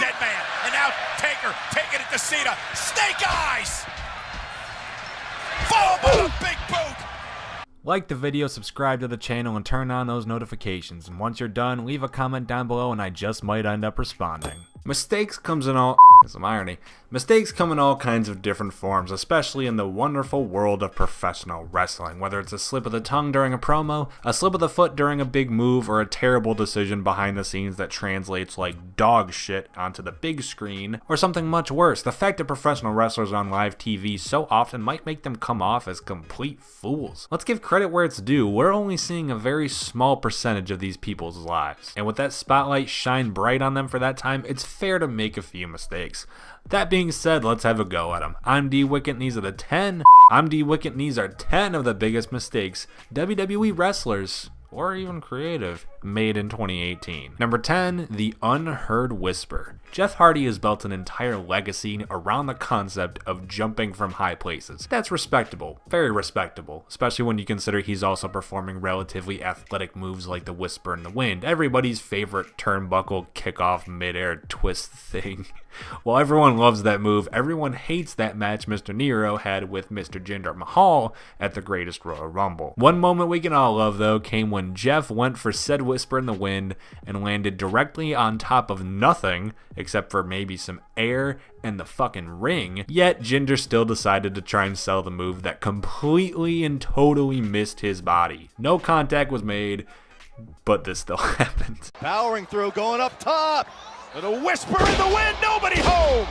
dead man. And now Taker taking it to Cena. Snake eyes! Followed by a big boot! Like the video, subscribe to the channel, and turn on those notifications. And once you're done, leave a comment down below and I just might end up responding. Mistakes comes in all some irony. Mistakes come in all kinds of different forms, especially in the wonderful world of professional wrestling. Whether it's a slip of the tongue during a promo, a slip of the foot during a big move, or a terrible decision behind the scenes that translates like dog shit onto the big screen, or something much worse. The fact that professional wrestlers on live TV so often might make them come off as complete fools. Let's give credit where it's due. We're only seeing a very small percentage of these people's lives, and with that spotlight shine bright on them for that time, it's fair to make a few mistakes. That being said, let's have a go at them. I'm D Wicket and these are the 10 of the biggest mistakes WWE wrestlers, or even creative, made in 2018. Number 10, the unheard whisper. Jeff Hardy has built an entire legacy around the concept of jumping from high places. That's respectable, very respectable, especially when you consider he's also performing relatively athletic moves like the whisper in the wind, everybody's favorite turnbuckle kickoff midair twist thing. While everyone loves that move, everyone hates that match Mr. Nero had with Mr. Jinder Mahal at the Greatest Royal Rumble. One moment we can all love, though, came when Jeff went for said whisper in the wind and landed directly on top of nothing except for maybe some air and the fucking ring, yet Jinder still decided to try and sell the move that completely and totally missed his body. No contact was made, but this still happened. Powering through, going up top. And a whisper in the wind, nobody home!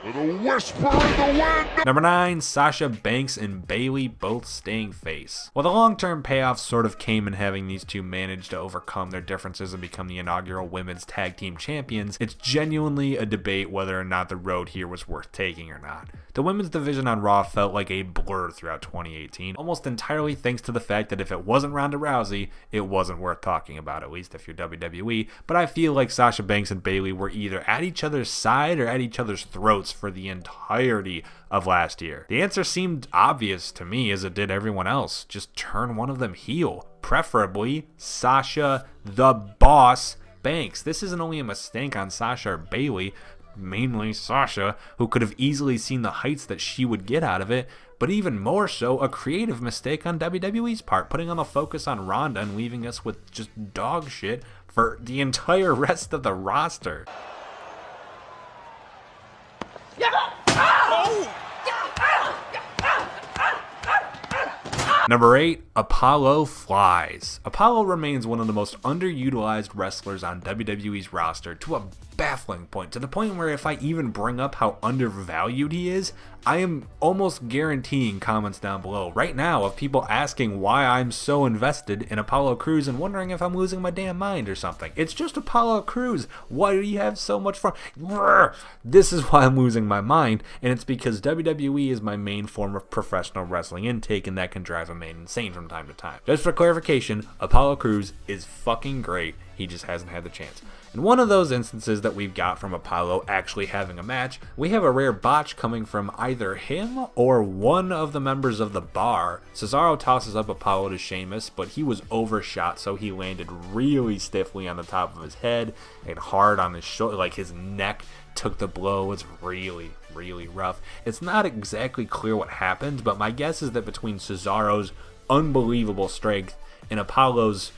And a whisper in the wind! Number 9, Sasha Banks and Bayley both staying face. While the long-term payoff sort of came in having these two manage to overcome their differences and become the inaugural women's tag team champions, it's genuinely a debate whether or not the road here was worth taking or not. The women's division on Raw felt like a blur throughout 2018, almost entirely thanks to the fact that if it wasn't Ronda Rousey, it wasn't worth talking about, at least if you're WWE, but I feel like Sasha Banks and Bayley were either at each other's side or at each other's throats for the entirety of last year. The answer seemed obvious to me as it did everyone else. Just turn one of them heel, preferably Sasha the Boss Banks. This isn't only a mistake on Sasha or Bayley, mainly Sasha, who could have easily seen the heights that she would get out of it, but even more so a creative mistake on WWE's part, putting on the focus on Ronda and leaving us with just dog shit for the entire rest of the roster. Number 8, Apollo flies. Apollo remains one of the most underutilized wrestlers on WWE's roster to a baffling point, to the point where if I even bring up how undervalued he is, I am almost guaranteeing comments down below right now of people asking why I'm so invested in Apollo Crews and wondering if I'm losing my damn mind or something. It's just Apollo Crews. Why do you have so much fun? This is why I'm losing my mind, and it's because WWE is my main form of professional wrestling intake, and that can drive a man insane from time to time. Just for clarification, Apollo Crews is fucking great. He just hasn't had the chance. In one of those instances that we've got from Apollo actually having a match, we have a rare botch coming from either him or one of the members of the Bar. Cesaro tosses up Apollo to Sheamus, but he was overshot, so he landed really stiffly on the top of his head and hard on his shoulder, like his neck took the blow. It's really rough. It's not exactly clear what happened, but my guess is that between Cesaro's unbelievable strength and Apollo's,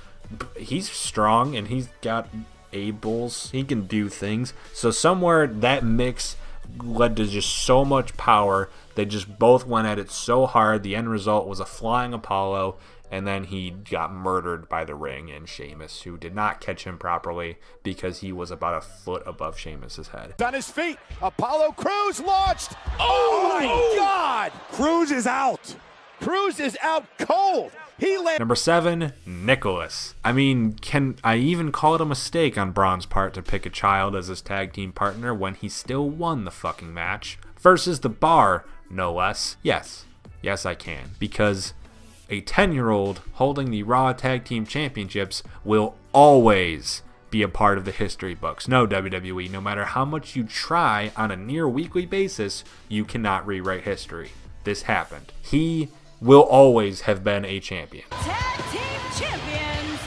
he's strong and he's got ables, he can do things, so somewhere that mix led to just so much power. They just both went at it so hard. The end result was a flying Apollo, and then he got murdered by the ring and Sheamus, who did not catch him properly because he was about a foot above Sheamus's head. On his feet, Apollo Crews launched. Oh my God! Crews is out. Crews is out cold. He landed. Number 7, Nicholas. I mean, can I even call it a mistake on Braun's part to pick a child as his tag team partner when he still won the fucking match? Versus the Bar, no less. Yes, I can. Because a 10-year-old holding the Raw Tag Team Championships will always be a part of the history books. No, WWE, no matter how much you try on a near weekly basis, you cannot rewrite history. This happened. He will always have been a champion. Tag team champions,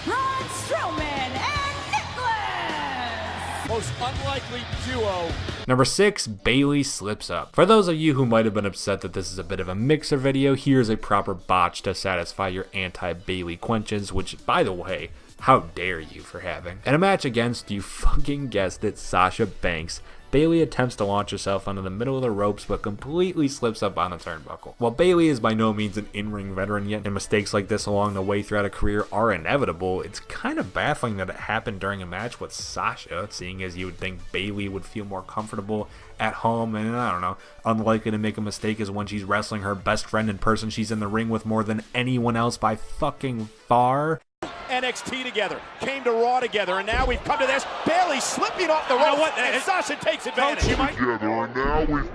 Braun Strowman and Nicholas. Most unlikely duo. Number 6, Bayley slips up. For those of you who might have been upset that this is a bit of a mixer video, here's a proper botch to satisfy your anti-Bayley quenches, which, by the way, how dare you for having. In a match against, you fucking guessed it, Sasha Banks, Bayley attempts to launch herself onto the middle of the ropes but completely slips up on a turnbuckle. While Bayley is by no means an in-ring veteran yet, and mistakes like this along the way throughout a career are inevitable, it's kind of baffling that it happened during a match with Sasha, seeing as you would think Bayley would feel more comfortable at home and, I don't know, unlikely to make a mistake is when she's wrestling her best friend in person she's in the ring with more than anyone else by fucking far. NXT together, came to Raw together, and now we've come to this. Bayley slipping off the rope, and Sasha takes advantage.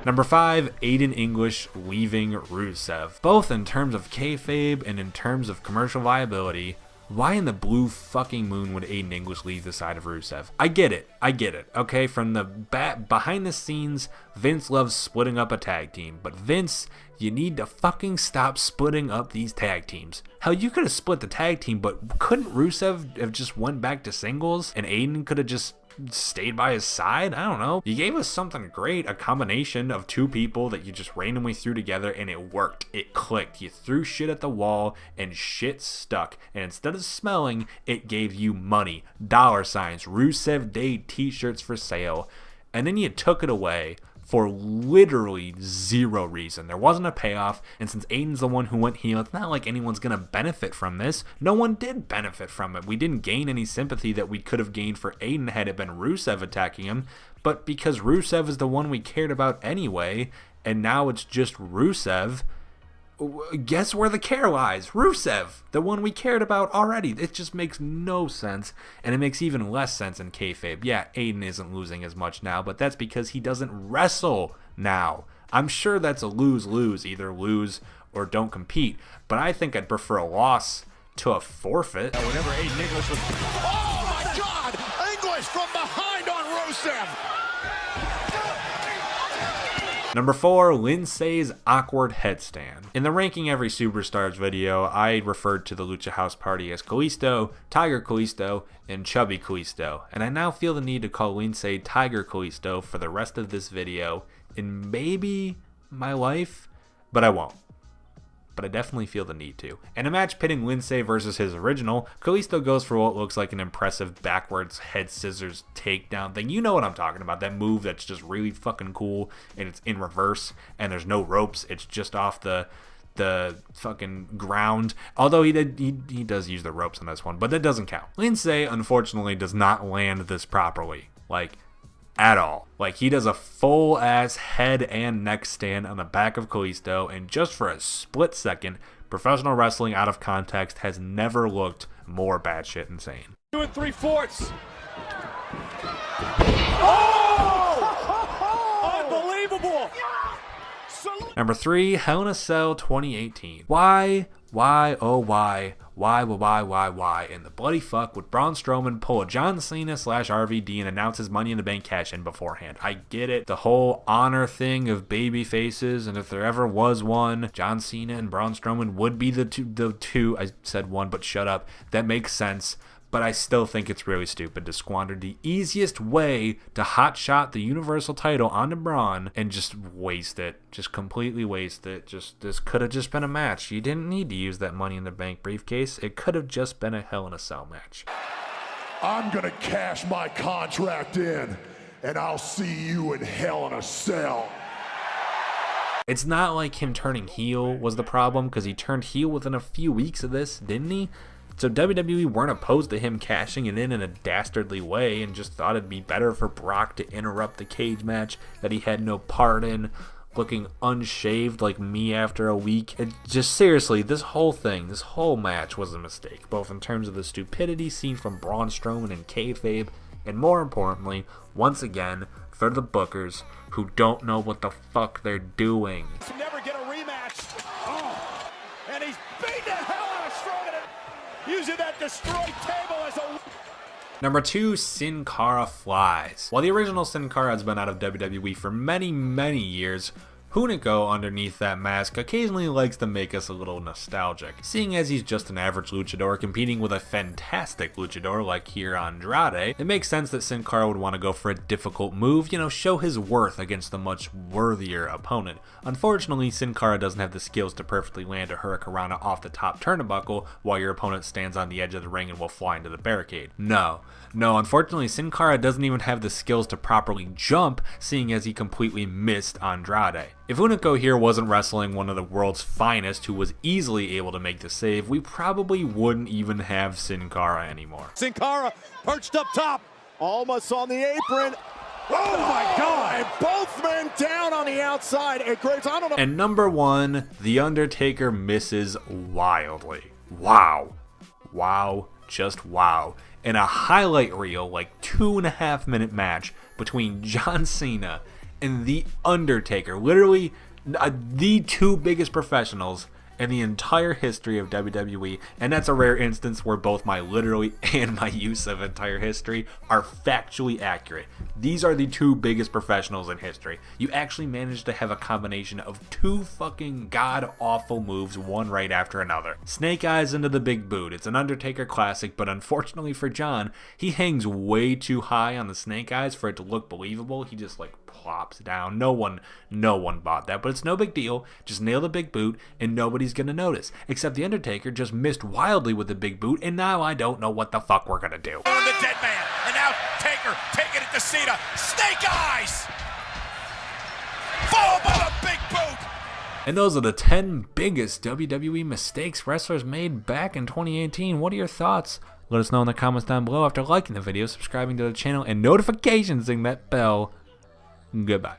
Number 5, Aiden English leaving Rusev. Both in terms of kayfabe and in terms of commercial viability, why in the blue fucking moon would Aiden English leave the side of Rusev? I get it, okay? From the behind the scenes, Vince loves splitting up a tag team, but Vince, you need to fucking stop splitting up these tag teams. Hell, you could have split the tag team, but couldn't Rusev have just went back to singles and Aiden could have just stayed by his side? I don't know. You gave us something great, a combination of two people that you just randomly threw together and it worked. It clicked. You threw shit at the wall and shit stuck. And instead of smelling, it gave you money. Dollar signs, Rusev Day t-shirts for sale. And then you took it away for literally zero reason. There wasn't a payoff, and since Aiden's the one who went heel, it's not like anyone's gonna benefit from this. No one did benefit from it. We didn't gain any sympathy that we could have gained for Aiden had it been Rusev attacking him, but because Rusev is the one we cared about anyway, and now it's just Rusev, guess where the care lies? Rusev, the one we cared about already. It just makes no sense, and it makes even less sense in kayfabe. Yeah, Aiden isn't losing as much now, but that's because he doesn't wrestle now. I'm sure that's a lose-lose, either lose or don't compete, but I think I'd prefer a loss to a forfeit. Whenever Aiden English was... Oh my God! English from behind on Rusev! Number 4, Lindsay's awkward headstand. In the Ranking Every Superstars video, I referred to the Lucha House Party as Kalisto, Tiger Kalisto, and Chubby Kalisto, and I now feel the need to call Lindsay Tiger Kalisto for the rest of this video, and maybe my life, but I won't. But I definitely feel the need to. In a match pitting Lindsay versus his original, Kalisto goes for what looks like an impressive backwards head scissors takedown thing. You know what I'm talking about, that move that's just really fucking cool, and it's in reverse, and there's no ropes, it's just off the fucking ground. Although he does use the ropes on this one, but that doesn't count. Lindsay, unfortunately, does not land this properly. Like, at all. Like, he does a full ass head and neck stand on the back of Kalisto, and just for a split second, professional wrestling out of context has never looked more batshit insane. 2 3/4. Oh! Unbelievable! Number 3, Hell in a Cell 2018. Why, oh why in the bloody fuck would Braun Strowman pull a John Cena / RVD and announce his Money in the Bank cash-in beforehand? I get it, the whole honor thing of baby faces, and if there ever was one, John Cena and Braun Strowman would be the two. I said one, but shut up. That makes sense. But I still think it's really stupid to squander the easiest way to hotshot the Universal title onto Braun and just waste it. Just completely waste it. This could have just been a match. You didn't need to use that Money in the Bank briefcase. It could have just been a Hell in a Cell match. I'm gonna cash my contract in, and I'll see you in Hell in a Cell. It's not like him turning heel was the problem, because he turned heel within a few weeks of this, didn't he? So WWE weren't opposed to him cashing it in a dastardly way and just thought it'd be better for Brock to interrupt the cage match that he had no part in, looking unshaved like me after a week. It just, seriously, this whole match was a mistake, both in terms of the stupidity seen from Braun Strowman and kayfabe, and more importantly, once again, for the bookers who don't know what the fuck they're doing. Never get a rematch. Oh, and he's beating the hell out of Strowman, using that destroyed table as a... Number 2, Sin Cara flies. While the original Sin Cara has been out of WWE for many, many years, Hunico underneath that mask occasionally likes to make us a little nostalgic, seeing as he's just an average luchador competing with a fantastic luchador like here Andrade. It makes sense that Sin Cara would want to go for a difficult move, you know, show his worth against a much worthier opponent. Unfortunately, Sin Cara doesn't have the skills to perfectly land a Hurricanrana off the top turnbuckle while your opponent stands on the edge of the ring and will fly into the barricade. No, unfortunately Sin Cara doesn't even have the skills to properly jump, seeing as he completely missed Andrade. If Hunico here wasn't wrestling one of the world's finest who was easily able to make the save, we probably wouldn't even have Sin Cara anymore. Sin Cara perched up top, almost on the apron. Oh my God! And both men down on the outside. And Graves, I don't know. And number one, The Undertaker misses wildly. Wow. Just wow. In a highlight reel, like 2.5 minute match between John Cena and The Undertaker, literally the two biggest professionals in the entire history of WWE, and that's a rare instance where both my literally and my use of entire history are factually accurate. These are the two biggest professionals in history. You actually managed to have a combination of two fucking god-awful moves, one right after another. Snake Eyes into the Big Boot. It's an Undertaker classic, but unfortunately for John, he hangs way too high on the Snake Eyes for it to look believable. He just like plops down. No one bought that, but it's no big deal. Just nail the Big Boot and nobody's gonna notice. Except the Undertaker just missed wildly with the Big Boot, and now I don't know what the fuck we're gonna do. On the dead man, and now Taker taking it to Cena. Snake Eyes! Followed by the Big Boot! And those are the 10 biggest WWE mistakes wrestlers made back in 2018. What are your thoughts? Let us know in the comments down below after liking the video, subscribing to the channel, and notifications, ring that bell. Goodbye.